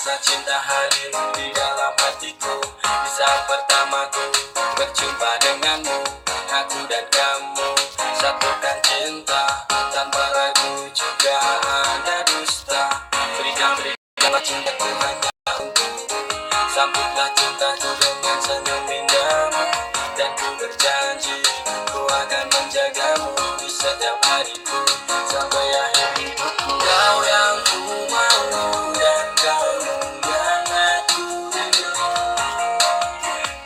rasa cinta hadir di dalam hatiku. Di saat pertamaku berjumpa denganmu, aku dan kamu satukan cinta tanpa ragu juga ada dusta. Berikanlah cintaku hanya untukmu, sambutlah cintaku dengan senyum indahmu, dan ku berjanji ku akan menjagamu di setiap hariku sampai akhir hidupku. Kau yang ku mau dan kamu yang aku rindu.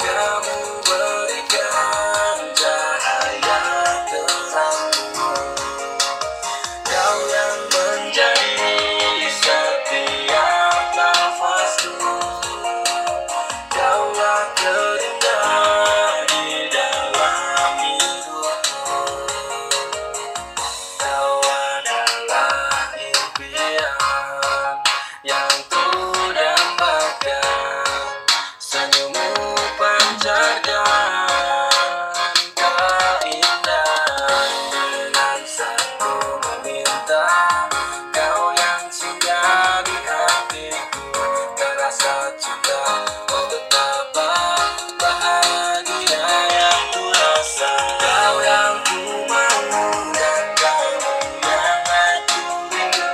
Kamu berikan cahaya terangmu. Kau yang menjadi setiap nafasku. Kaulah terindah di dalam hidupku. Kau adalah impian yang ku dambakan. Senyummu pancarkan keindahan. Dengan satu meminta, kau yang singgah di hatiku. Terasa cinta, oh betapa bahagia yang ku rasa. Kau yang ku mau dan kamu yang aku rindu.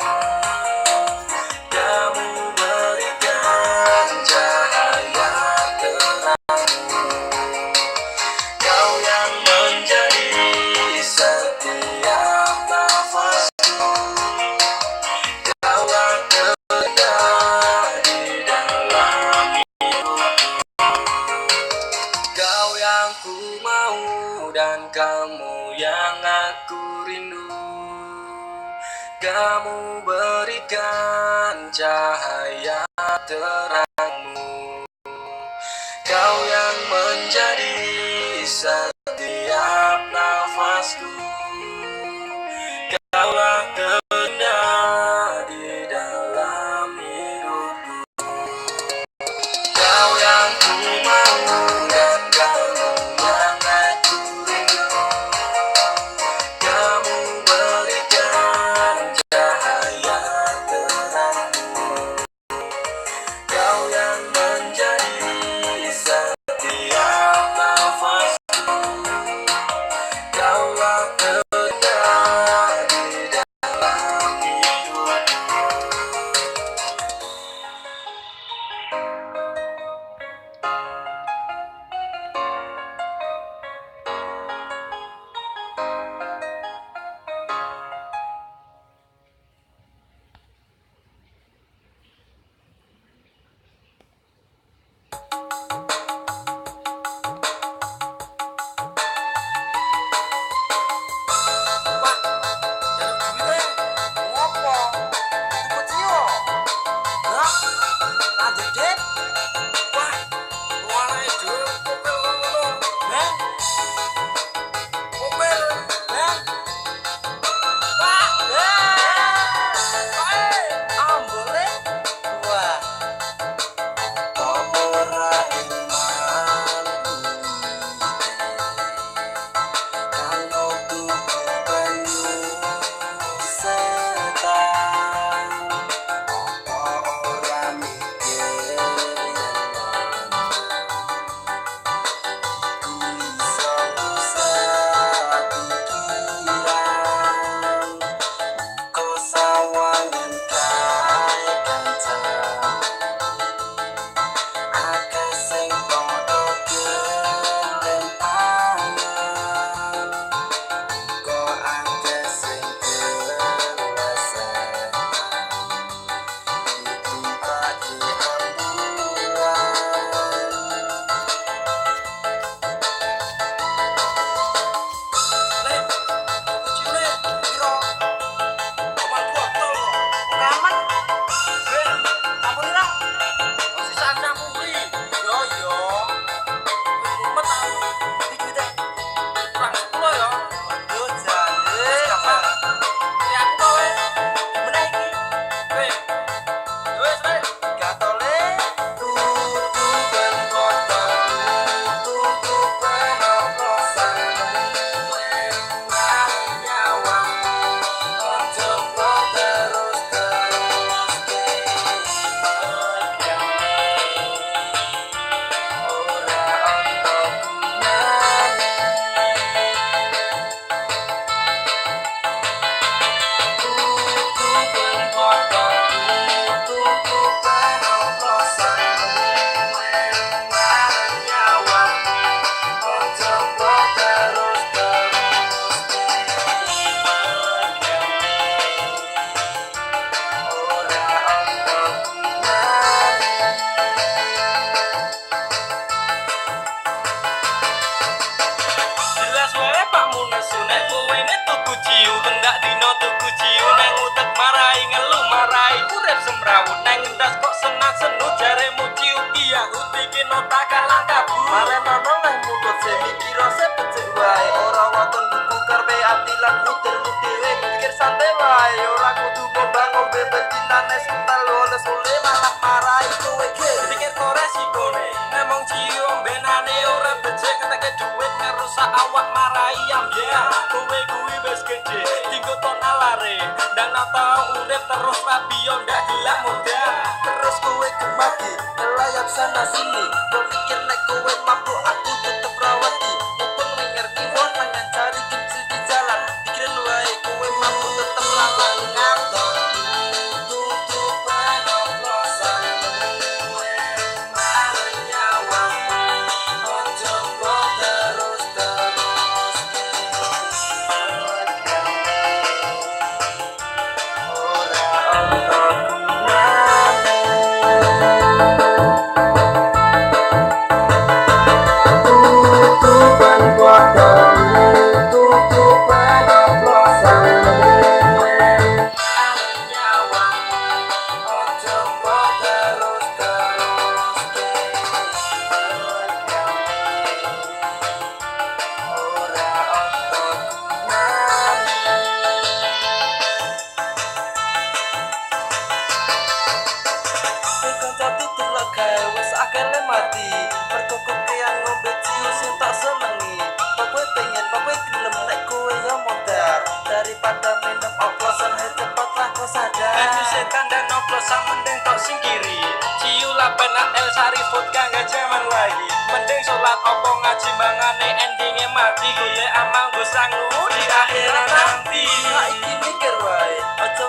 Kamu berikan cahaya terangmu. Kau yang menjadi setiap nafasku. Kaulah terindah di dalam hidupku. Kau yang ku mau dan kamu yang aku rindu. Kamu berikan cahaya terangmu. Kau yang menjadi setiap nafasku. Kaulah terindah di dalam hidupku. Kau yang ku mau dan kamu yang aku rindu. Kamu berikan cahaya terangmu. Kau yang menjadi setiap nafasku. Kaulah terindah di dalam hidupku. Pak, jalur duitnya ngopo? Itu kecil. Lah, lanjut dit. Wah, luar itu kopel ngono. Neng, kopel, neng. Pak, ambole. Wah, ora iman. Kalau tuku banyu setan, apa ora mikir ngombe bencinane sentel oleh sule malah marahi kowe ge pikir ora sikone emong cium benane ora becik ngeteke duit ngerusak awak marahi ambyar kowe kuwi wis gede tinggo tonalare dan tau urip terus rabi yo ndak gelak muda terus kowe kemaki ngelayap sana sini gue mikir nek kowe mampu aku tetep rawati mumpung ngerti wong nang cari kimchi di jalan pikirin wae kowe mampu tetep lawan ngantor tutupan oplosan nyawamu ojo mbok terus mati perkoko yang ngombe ciu sing tak senengi kowe pengen kowe gelem nek kowe yo mondar daripada minum oplosan cepatlah kau sadar aku setan dan oplosan mending tok singkiri ciu lapen el sari vodka gak jaman lagi mending sholat opo ngaji mangane endinge mati golek amang go sangu di akhirat nanti iki mikir wae aja